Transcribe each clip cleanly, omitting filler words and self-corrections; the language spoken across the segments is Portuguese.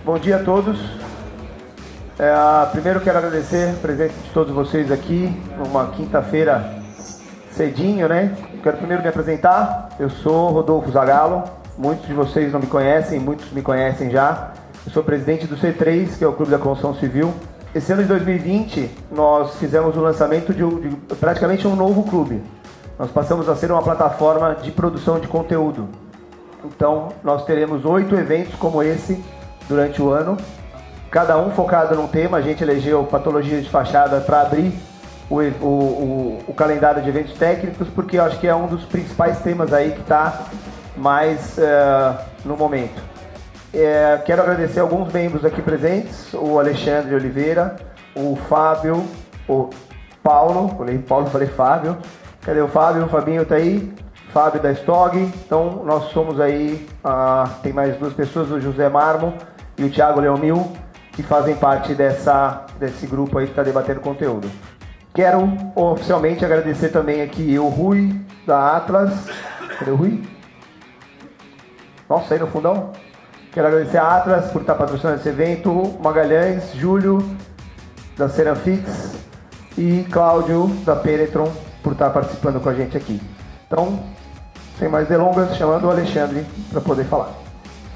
Bom dia a todos. Primeiro quero agradecer a presença de todos vocês aqui, numa quinta-feira cedinho, né? Quero primeiro me apresentar. Eu sou Rodolfo Zagallo. Muitos de vocês não me conhecem, muitos me conhecem já. Eu sou presidente do C3, que é o Clube da Construção Civil. Esse ano de 2020, nós fizemos o lançamento de praticamente um novo clube. Nós passamos a ser uma plataforma de produção de conteúdo. Então, nós teremos 8 eventos como esse durante o ano, cada um focado num tema. A gente elegeu patologia de fachada para abrir o calendário de eventos técnicos, porque eu acho que é um dos principais temas aí que está mais no momento. Quero agradecer alguns membros aqui presentes, o Alexandre Oliveira, o Fábio, o Paulo, falei Fábio. Cadê o Fábio? O Fabinho está aí. Fábio da Stog. Então, nós somos aí, tem mais 2 pessoas, o José Marmo e o Thiago Leomil, que fazem parte desse grupo aí que está debatendo conteúdo. Quero oficialmente agradecer também aqui o Rui, da Atlas. Cadê o Rui? Nossa, aí no fundão. Quero agradecer a Atlas por estar patrocinando esse evento, Magalhães, Júlio, da Ceramfix e Cláudio, da Penetron, por estar participando com a gente aqui. Então, sem mais delongas, chamando o Alexandre para poder falar.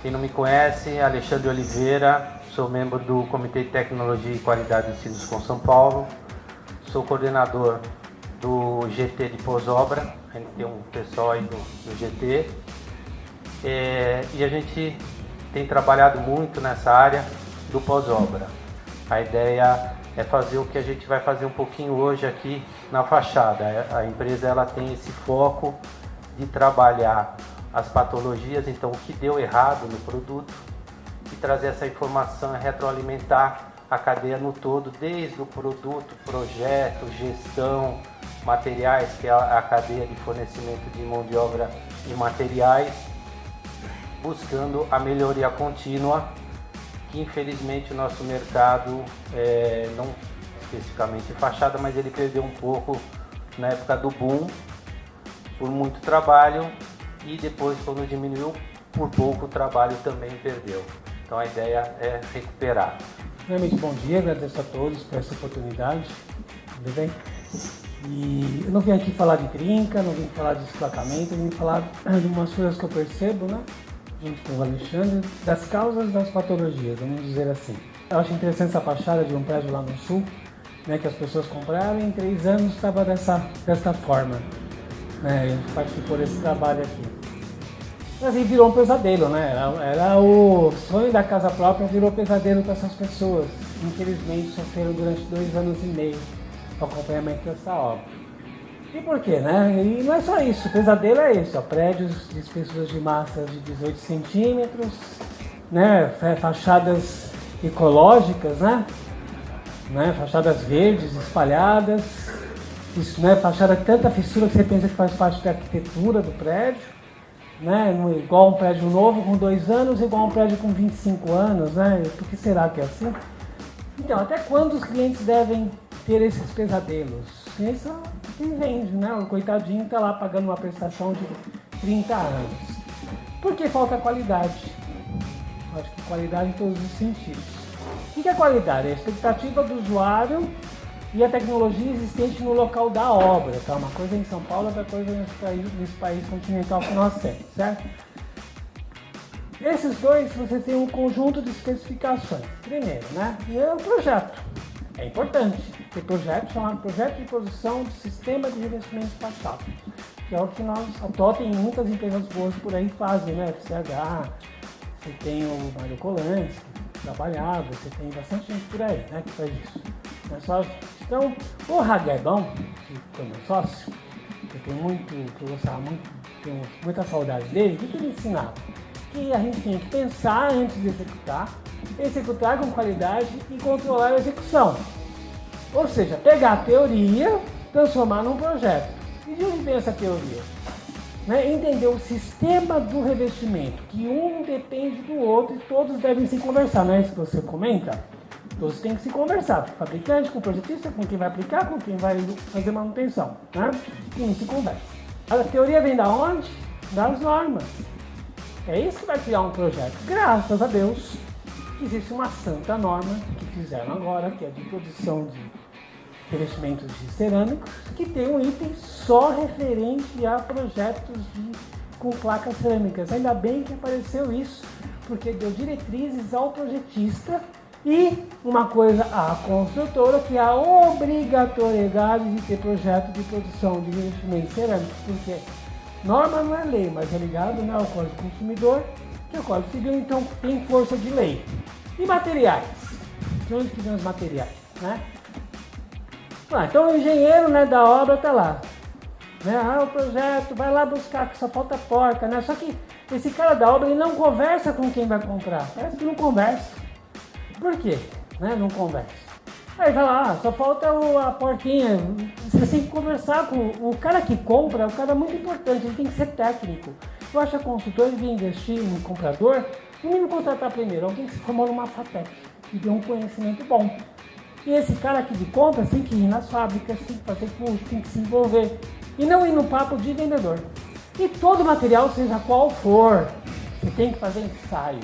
Quem não me conhece, Alexandre Oliveira, sou membro do Comitê de Tecnologia e Qualidade de Ensino com São Paulo, sou coordenador do GT de pós-obra, a gente tem um pessoal aí do GT, e a gente tem trabalhado muito nessa área do pós-obra. A ideia é fazer o que a gente vai fazer um pouquinho hoje aqui na fachada. A empresa ela tem esse foco de trabalhar as patologias, então o que deu errado no produto, e trazer essa informação e retroalimentar a cadeia no todo, desde o produto, projeto, gestão, materiais, que é a cadeia de fornecimento de mão de obra e materiais, buscando a melhoria contínua, que infelizmente o nosso mercado, não especificamente fachada, mas ele perdeu um pouco na época do boom, por muito trabalho, e depois, quando diminuiu por pouco, o trabalho também perdeu. Então a ideia é recuperar. Primeiramente, bom dia, agradeço a todos por essa oportunidade, tudo bem? E eu não vim aqui falar de trinca, não vim falar de desplacamento, eu vim falar de umas coisas que eu percebo, né, junto com o Alexandre, das causas das patologias, vamos dizer assim. Eu acho interessante essa fachada de um prédio lá no sul, né, que as pessoas compraram e em 3 anos estava dessa forma. A gente participou desse trabalho aqui. Mas aí virou um pesadelo, né? Era o sonho da casa própria, virou pesadelo para essas pessoas. Infelizmente sofreram durante 2 anos e meio o acompanhamento dessa obra. E por quê, né? E não é só isso, o pesadelo é esse, ó, prédios de espessuras de massa de 18 centímetros, né? Fachadas ecológicas, né? Fachadas verdes espalhadas, isso, né? Fachada de tanta fissura que você pensa que faz parte da arquitetura do prédio, né? Igual um prédio novo com 2 anos, igual um prédio com 25 anos, né? Por que será que é assim? Então, até quando os clientes devem ter esses pesadelos? Isso é quem vende, né? O coitadinho está lá pagando uma prestação de 30 anos. Porque falta qualidade. Eu acho que qualidade em todos os sentidos. O que é qualidade? É a expectativa do usuário e a tecnologia existente no local da obra, tá? Uma coisa em São Paulo, outra coisa nesse país continental que nós temos, certo? Esses dois, você tem um conjunto de especificações. Primeiro, né? É o projeto. É importante ter projeto, chamado projeto de produção de sistema de revestimento espacial, que é o que nós adotamos em muitas empresas boas por aí fazem, né? FCH, você tem o Mário Colansky, trabalhado, você tem bastante gente por aí, né? Que faz isso. Não é só... Então, o Hagedon, que foi meu sócio, que eu gostava muito, tenho muita saudade dele, o que ele ensinava? Que a gente tinha que pensar antes de executar com qualidade e controlar a execução. Ou seja, pegar a teoria, transformar num projeto. E de onde vem essa teoria? Né? Entender o sistema do revestimento, que um depende do outro e todos devem se conversar, não é isso que você comenta? Todos têm que se conversar, fabricante, com o projetista, com quem vai aplicar, com quem vai fazer manutenção, né? E não se conversa. A teoria vem da onde? Das normas. É isso que vai criar um projeto. Graças a Deus, que existe uma santa norma que fizeram agora, que é de produção de revestimentos de cerâmicos, que tem um item só referente a projetos com placas cerâmicas. Ainda bem que apareceu isso, porque deu diretrizes ao projetista e uma coisa à construtora, que é a obrigatoriedade de ter projeto de produção de revestimentos cerâmicos, porque norma não é lei, mas é ligado, né, ao Código do Consumidor, que é o Código Civil, então tem força de lei. E materiais? De onde que vem os materiais, né? Então o engenheiro, né, da obra está lá, né? O projeto, vai lá buscar, que só falta porca, né? Só que esse cara da obra, ele não conversa com quem vai comprar. Parece que não conversa. Por quê? Né? Não conversa. Aí vai lá, só falta a porquinha. Você tem que conversar com o cara que compra, é um cara muito importante, ele tem que ser técnico. Eu acho que a consultora devia investir no comprador, no mínimo contratar primeiro alguém que se formou numa FATEC, que tem um conhecimento bom. E esse cara aqui de compras tem que ir nas fábricas, tem que fazer curso, tem que se envolver. E não ir no papo de vendedor. E todo material, seja qual for, você tem que fazer ensaio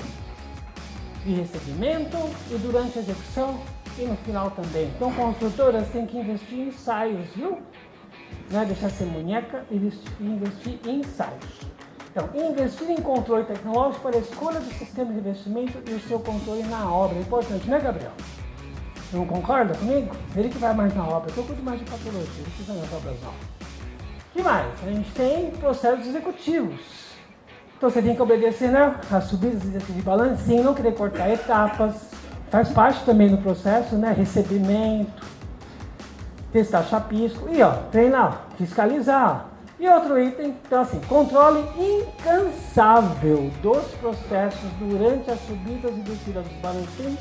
de recebimento e durante a execução e no final também. Então, construtoras têm que investir em ensaios, viu? Não é deixar ser munheca e investir em ensaios. Então, investir em controle tecnológico para a escolha do sistema de investimento e o seu controle na obra. É importante, né, Gabriel? Não concorda comigo? Ele que vai mais na obra, eu cuido mais de patologia, ele que vai nas obras não. O que mais? A gente tem processos executivos. Então você tem que obedecer, né, as subidas de balancinho, não querer cortar etapas. Faz parte também do processo, né? Recebimento, testar chapisco e treinar, fiscalizar. E outro item, então assim, controle incansável dos processos durante as subidas e descidas dos balancinhos.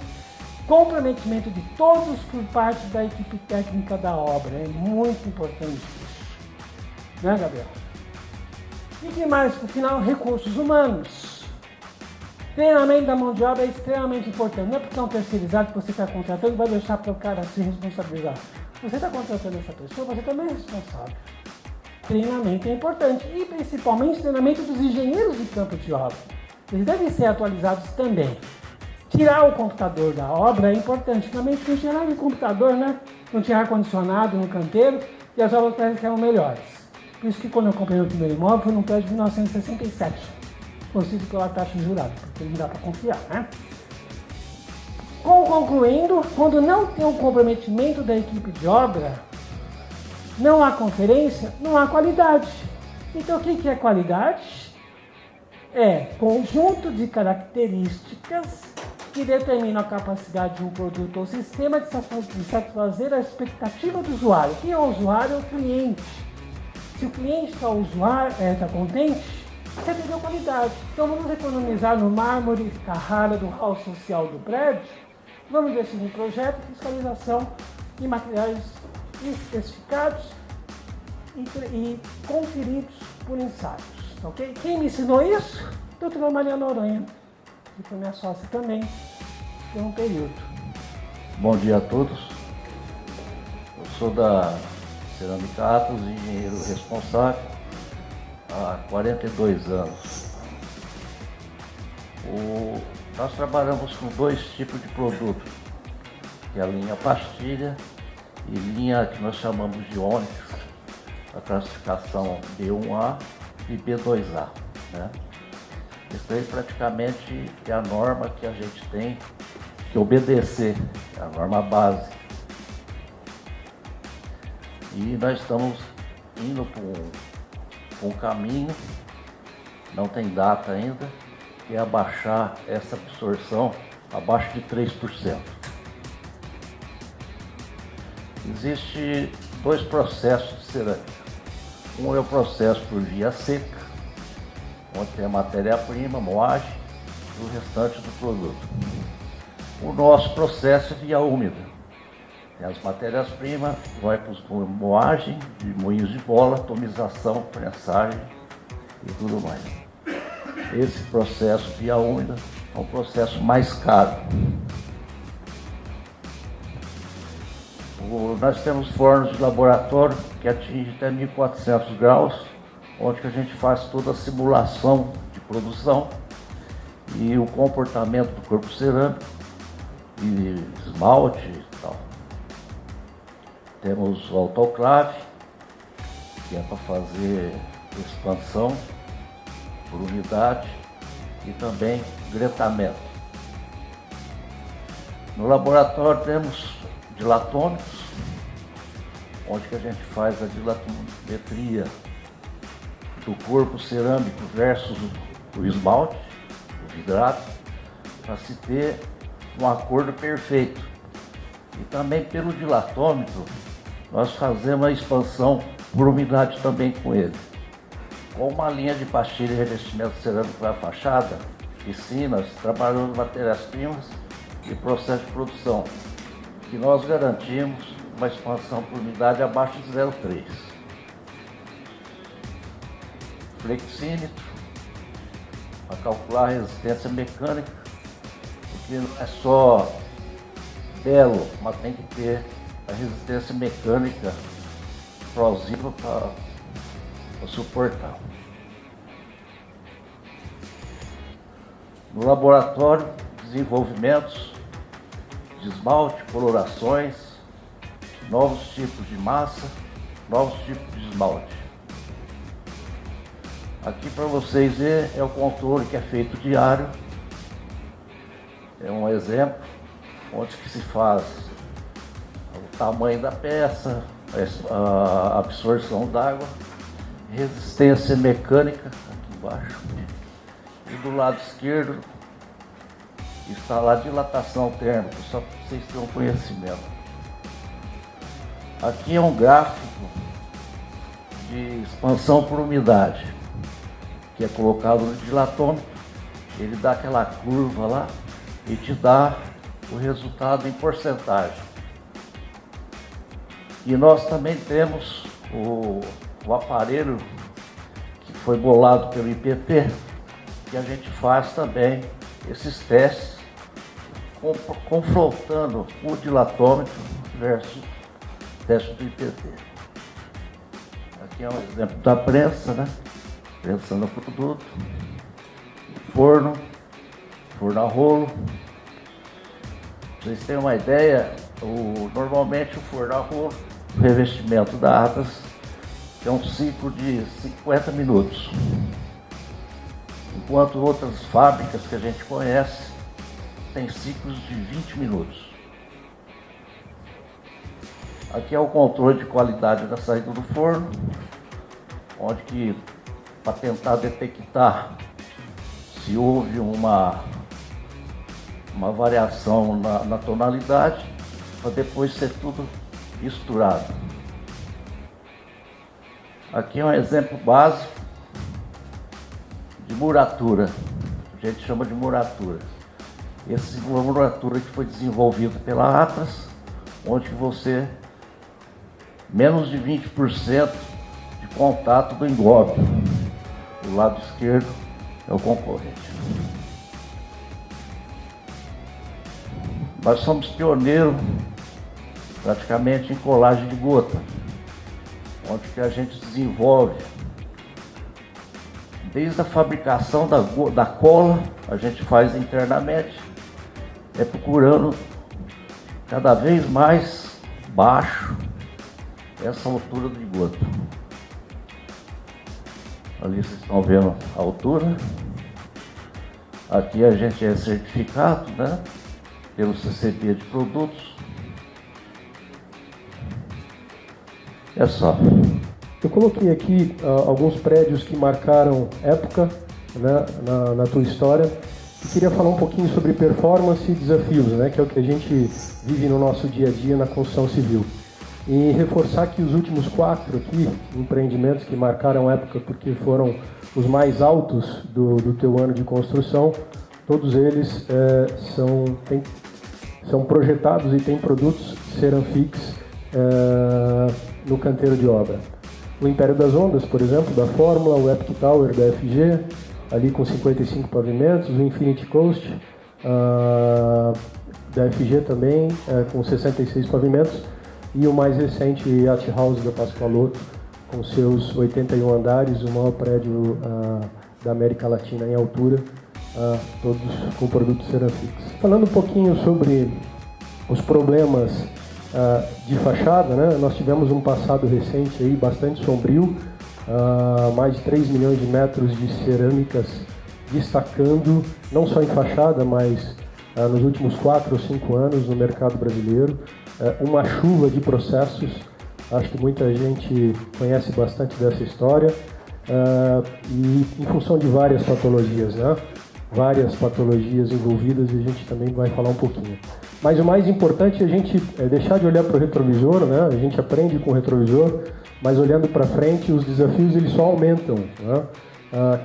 Comprometimento de todos por parte da equipe técnica da obra. É muito importante isso. Né, Gabriel? E que mais, por final, recursos humanos. Treinamento da mão de obra é extremamente importante. Não é porque é um terceirizado que você está contratando vai deixar para o cara se responsabilizar. Você está contratando essa pessoa, você também é responsável. Treinamento é importante. E principalmente treinamento dos engenheiros de campo de obra. Eles devem ser atualizados também. Tirar o computador da obra é importante. Também porque tirar o computador, né? Não tinha ar-condicionado no canteiro e as obras parecem que eram melhores. Por isso que quando eu comprei o primeiro imóvel foi num prédio de 1967. Consigo pela taxa jurada, porque não dá para confiar, né? Concluindo, quando não tem um comprometimento da equipe de obra, não há conferência, não há qualidade. Então o que é qualidade? É conjunto de características que determina a capacidade de um produto ou sistema de satisfazer a expectativa do usuário. Quem é o usuário é o cliente. Se o cliente está contente, você perdeu qualidade. Então vamos economizar no mármore, Carrara, do hall social do prédio. Vamos investir em projeto, fiscalização e materiais especificados e conferidos por ensaios. Okay? Quem me ensinou isso? Doutora Maria Noronha, que foi minha sócia também por um período. Bom dia a todos. Eu sou da Cerâmica Atos, engenheiro responsável há 42 anos. Nós trabalhamos com dois tipos de produto, que é a linha pastilha e linha que nós chamamos de Onyx, a classificação B1A e B2A, né? Isso aí praticamente é a norma que a gente tem que obedecer, é a norma base. E nós estamos indo por um caminho, não tem data ainda, que é abaixar essa absorção abaixo de 3%. Existem dois processos de cerâmica. Um é o processo por via seca, onde tem a matéria-prima, moagem e o restante do produto. O nosso processo é via úmida. Tem as matérias-primas, vai para moagem, de moinhos de bola, atomização, prensagem e tudo mais. Esse processo via úmida é um processo mais caro. Nós temos fornos de laboratório que atingem até 1400 graus, onde a gente faz toda a simulação de produção e o comportamento do corpo cerâmico e esmalte e tal. Temos o autoclave, que é para fazer expansão por umidade e também gretamento. No laboratório temos dilatômetros, onde que a gente faz a dilatometria do corpo cerâmico versus o esmalte, o vidrado, para se ter um acordo perfeito. E também pelo dilatômetro nós fazemos a expansão por umidade também com ele. Com uma linha de pastilha e revestimento cerâmico para a fachada, piscinas, trabalhando matérias-primas e processo de produção, que nós garantimos uma expansão por umidade abaixo de 0,3. Flexímetro, para calcular a resistência mecânica, porque não é só belo, mas tem que ter a resistência mecânica plausível para suportar. No laboratório, desenvolvimentos de esmalte, colorações, novos tipos de massa, novos tipos de esmalte. Aqui para vocês verem é o controle que é feito diário. É um exemplo onde que se faz o tamanho da peça, a absorção d'água, resistência mecânica aqui embaixo. E do lado esquerdo está lá a dilatação térmica, só para vocês terem um conhecimento. Aqui é um gráfico de expansão por umidade, que é colocado no dilatômetro, ele dá aquela curva lá e te dá o resultado em porcentagem. E nós também temos o aparelho que foi bolado pelo IPP, que a gente faz também esses testes, confrontando o dilatômetro versus o teste do IPP. Aqui é um exemplo da prensa, né? Prensa no produto, forno a rolo. Pra vocês terem uma ideia, normalmente o forno a rolo, o revestimento da Atlas, tem um ciclo de 50 minutos. Enquanto outras fábricas que a gente conhece têm ciclos de 20 minutos. Aqui é o controle de qualidade da saída do forno, onde que, para tentar detectar se houve uma variação na tonalidade, para depois ser tudo misturado. Aqui é um exemplo básico de muratura, a gente chama de muratura. Essa muratura que foi desenvolvida pela Atlas, onde você, menos de 20% de contato do englobe. Do lado esquerdo é o concorrente. Nós somos pioneiros praticamente em colagem de gota, onde que a gente desenvolve desde a fabricação da cola, a gente faz internamente, procurando cada vez mais baixo essa altura de gota. Ali vocês estão vendo a altura. Aqui a gente é certificado, né, pelo CCB de produtos. É só. Eu coloquei aqui alguns prédios que marcaram época, né, na tua história. E queria falar um pouquinho sobre performance e desafios, né, que é o que a gente vive no nosso dia a dia na construção civil. E reforçar que os últimos 4 aqui, empreendimentos que marcaram época porque foram os mais altos do teu ano de construção, todos eles são projetados e têm produtos Ceramfix no canteiro de obra. O Império das Ondas, por exemplo, da Fórmula, o Epic Tower da FG, ali com 55 pavimentos, o Infinity Coast da FG também, com 66 pavimentos, e o mais recente Yacht House da Pascoaloto, com seus 81 andares, o maior prédio da América Latina em altura, todos com produtos Ceramfix. Falando um pouquinho sobre os problemas de fachada, né? Nós tivemos um passado recente aí bastante sombrio, mais de 3 milhões de metros de cerâmicas destacando, não só em fachada, mas nos últimos 4 ou 5 anos no mercado brasileiro. Uma chuva de processos, acho que muita gente conhece bastante dessa história, e em função de várias patologias, né? Várias patologias envolvidas, e a gente também vai falar um pouquinho. Mas o mais importante é a gente deixar de olhar para o retrovisor, né? A gente aprende com o retrovisor, mas olhando para frente, os desafios eles só aumentam, né?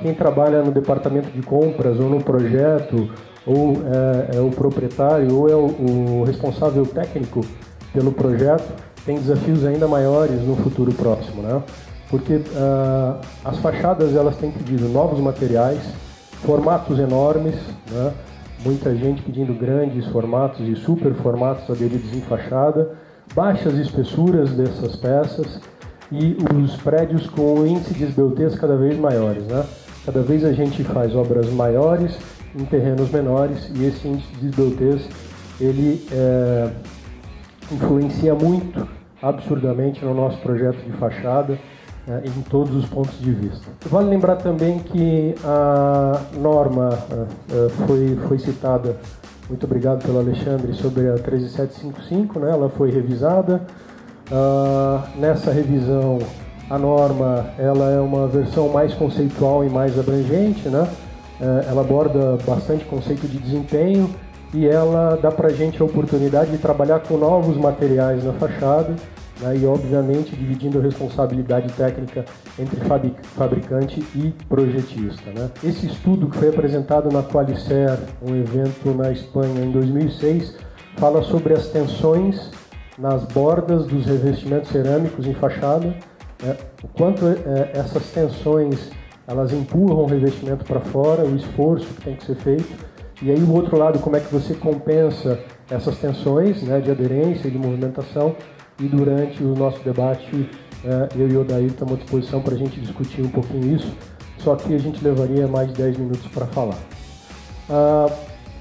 Quem trabalha no departamento de compras ou no projeto, ou é o proprietário, ou é o responsável técnico pelo projeto, tem desafios ainda maiores no futuro próximo, né? Porque as fachadas elas têm pedido novos materiais, formatos enormes, né? Muita gente pedindo grandes formatos e super formatos aderidos em fachada, baixas espessuras dessas peças e os prédios com índice de esbeltez cada vez maiores, né? Cada vez a gente faz obras maiores em terrenos menores e esse índice de esbeltez ele influencia muito, absurdamente, no nosso projeto de fachada, em todos os pontos de vista. Vale lembrar também que a norma foi citada, muito obrigado pelo Alexandre, sobre a 13755, né? Ela foi revisada. Nessa revisão, a norma ela é uma versão mais conceitual e mais abrangente, né? Ela aborda bastante conceito de desempenho e ela dá para a gente a oportunidade de trabalhar com novos materiais na fachada, né, e obviamente dividindo a responsabilidade técnica entre fabricante e projetista, né. Esse estudo que foi apresentado na Qualicer, um evento na Espanha em 2006, fala sobre as tensões nas bordas dos revestimentos cerâmicos em fachada, o quanto essas tensões elas empurram o revestimento para fora, o esforço que tem que ser feito. E aí, o outro lado, como é que você compensa essas tensões, né, de aderência e de movimentação. E durante o nosso debate, eu e o Odair estamos à disposição para a gente discutir um pouquinho isso, só que a gente levaria mais de 10 minutos para falar.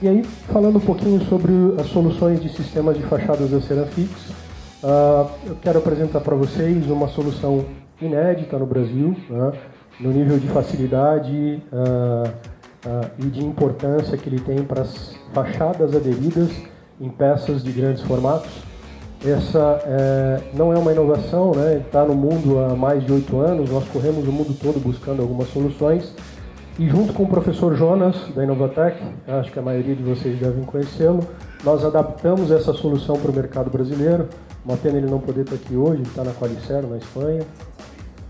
E aí, falando um pouquinho sobre as soluções de sistemas de fachadas da Ceramfix, eu quero apresentar para vocês uma solução inédita no Brasil, né, no nível de facilidade e de importância que ele tem para as fachadas aderidas em peças de grandes formatos. Essa não é uma inovação, né? Está no mundo há mais de 8 anos, nós corremos o mundo todo buscando algumas soluções e junto com o professor Jonas, da Inovatec, acho que a maioria de vocês devem conhecê-lo, nós adaptamos essa solução para o mercado brasileiro. Uma pena ele não poder estar aqui hoje, ele está na Qualicer, na Espanha.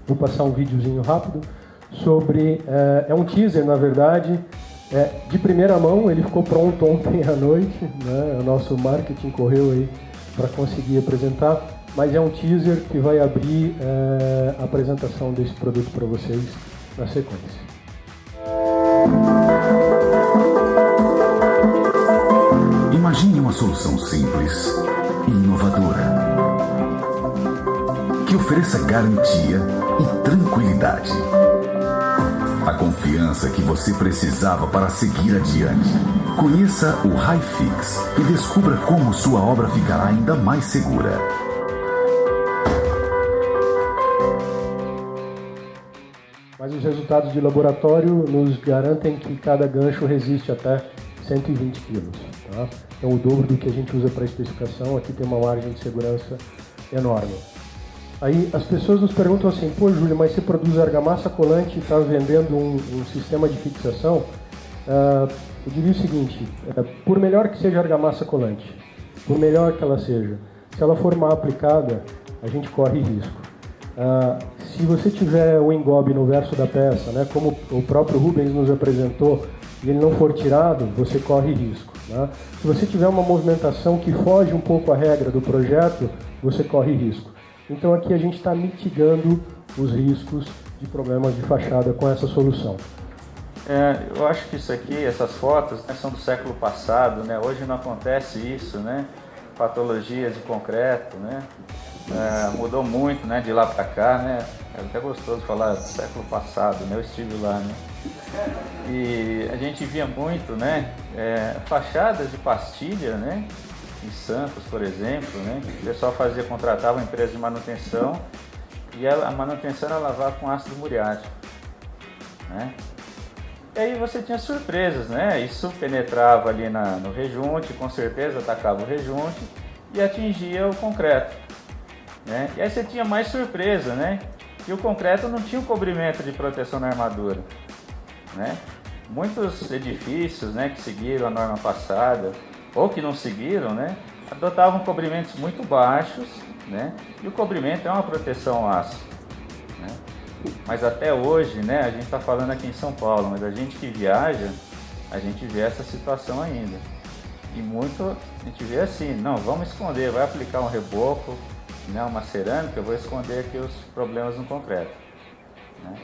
Vou passar um videozinho rápido sobre... é um teaser, na verdade, de primeira mão, ele ficou pronto ontem à noite, né? O nosso marketing correu aí para conseguir apresentar, mas é um teaser que vai abrir a apresentação desse produto para vocês na sequência. Imagine uma solução simples e inovadora que ofereça garantia e tranquilidade. A confiança que você precisava para seguir adiante. Conheça o HiFix e descubra como sua obra ficará ainda mais segura. Mas os resultados de laboratório nos garantem que cada gancho resiste até 120 kg. Tá? Então o dobro do que a gente usa para especificação, aqui tem uma margem de segurança enorme. Aí as pessoas nos perguntam assim, pô Júlio, mas você produz argamassa colante e está vendendo um sistema de fixação? Eu diria o seguinte, por melhor que seja a argamassa colante, por melhor que ela seja, se ela for mal aplicada, a gente corre risco. Se você tiver o engobe no verso da peça, né, como o próprio Rubens nos apresentou, e ele não for tirado, você corre risco. Né? Se você tiver uma movimentação que foge um pouco à regra do projeto, você corre risco. Então aqui a gente está mitigando os riscos de problemas de fachada com essa solução. Eu acho que isso aqui, essas fotos, né, são do século passado, né? Hoje não acontece isso, né? Patologias de concreto, né? mudou muito, né, de lá para cá, né? É até gostoso falar do século passado, né? Eu estive lá, né? E a gente via muito, né, fachadas de pastilha, né? Em Santos, por exemplo, né? O pessoal contratava uma empresa de manutenção e a manutenção era lavar com ácido muriático, né? E aí você tinha surpresas, né? Isso penetrava ali no rejunte, com certeza atacava o rejunte e atingia o concreto, né? E aí você tinha mais surpresa, né? E o concreto não tinha o cobrimento de proteção na armadura, né? Muitos edifícios, né, que seguiram a norma passada ou que não seguiram, né, adotavam cobrimentos muito baixos, né? E o cobrimento é uma proteção aço, né? Mas até hoje, né, a gente está falando aqui em São Paulo, mas a gente que viaja, a gente vê essa situação ainda. E muito a gente vê assim, não, vamos esconder, vai aplicar um reboco, né, uma cerâmica, eu vou esconder aqui os problemas no concreto, né?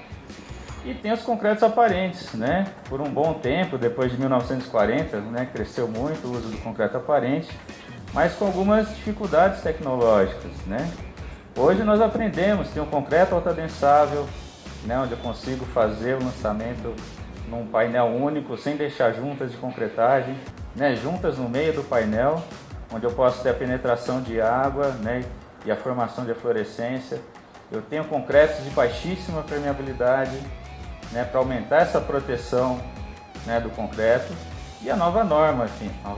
E tem os concretos aparentes, né? Por um bom tempo, depois de 1940, né, cresceu muito o uso do concreto aparente, mas com algumas dificuldades tecnológicas, né? Hoje nós aprendemos, tem um concreto altadensável, né, onde eu consigo fazer o lançamento num painel único, sem deixar juntas de concretagem, né, juntas no meio do painel, onde eu posso ter a penetração de água, né, e a formação de eflorescência. Eu tenho concretos de baixíssima permeabilidade, né, para aumentar essa proteção, né, do concreto. E a nova norma, enfim, a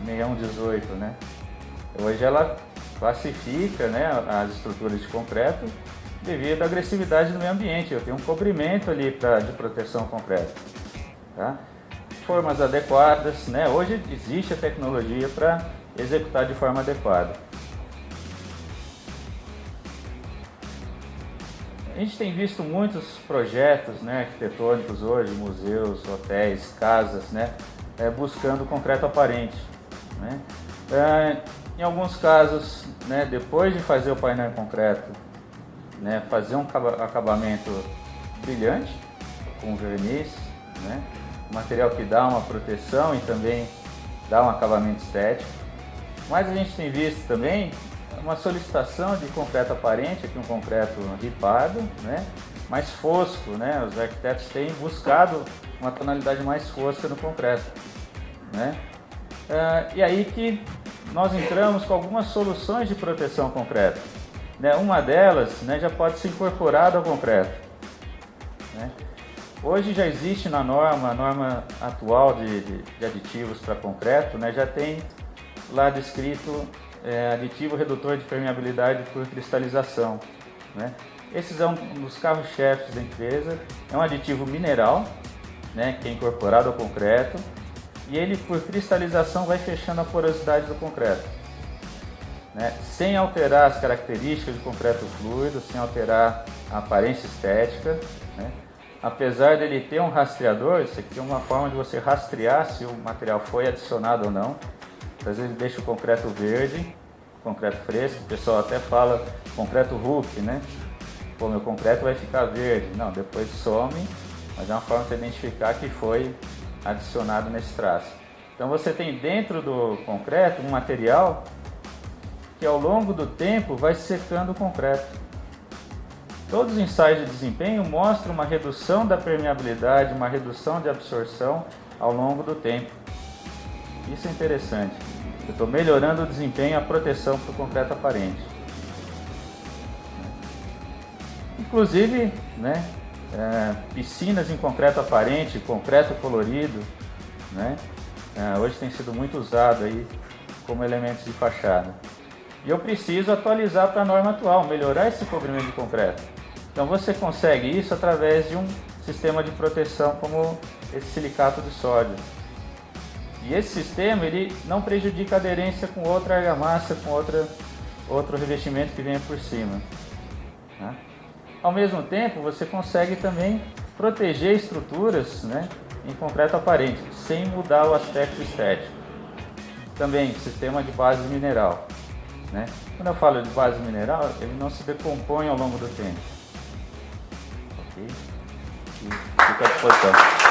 6118, né? Hoje ela classifica, né, as estruturas de concreto devido à agressividade do meio ambiente. Eu tenho um cobrimento ali de proteção ao concreto, tá? Formas adequadas, né? Hoje existe a tecnologia para executar de forma adequada. A gente tem visto muitos projetos, né, arquitetônicos hoje, museus, hotéis, casas, né, buscando concreto aparente, né? Em alguns casos, né, depois de fazer o painel em concreto, né, fazer um acabamento brilhante com verniz, né, material que dá uma proteção e também dá um acabamento estético. Mas a gente tem visto também uma solicitação de concreto aparente, aqui um concreto ripado, né, mais fosco, né? Os arquitetos têm buscado uma tonalidade mais fosca no concreto, né? E aí que nós entramos com algumas soluções de proteção ao concreto, né? Uma delas, né, já pode ser incorporada ao concreto, né? Hoje já existe na norma, a norma atual de aditivos para concreto, né, já tem lá descrito aditivo redutor de permeabilidade por cristalização, né? Esses é um dos carros-chefes da empresa, é um aditivo mineral, né, que é incorporado ao concreto, e ele por cristalização vai fechando a porosidade do concreto, né, sem alterar as características do concreto fluido, sem alterar a aparência estética, né? Apesar dele ter um rastreador, isso aqui é uma forma de você rastrear se o material foi adicionado ou não. Às vezes deixa o concreto verde, concreto fresco, o pessoal até fala concreto Hulk, né? Pô, meu concreto vai ficar verde. Não, depois some, mas é uma forma de você identificar que foi adicionado nesse traço. Então você tem dentro do concreto um material que ao longo do tempo vai secando o concreto. Todos os ensaios de desempenho mostram uma redução da permeabilidade, uma redução de absorção ao longo do tempo. Isso é interessante. Eu estou melhorando o desempenho e a proteção para o concreto aparente. Inclusive, né, piscinas em concreto aparente, concreto colorido, né, hoje tem sido muito usado aí como elementos de fachada. E eu preciso atualizar para a norma atual, melhorar esse cobrimento de concreto. Então você consegue isso através de um sistema de proteção como esse silicato de sódio. E esse sistema ele não prejudica a aderência com outra argamassa, com outro revestimento que venha por cima, né? Ao mesmo tempo, você consegue também proteger estruturas, né, em concreto aparente, sem mudar o aspecto estético. Também, sistema de base mineral, né? Quando eu falo de base mineral, ele não se decompõe ao longo do tempo. Ok? E fica à disposição.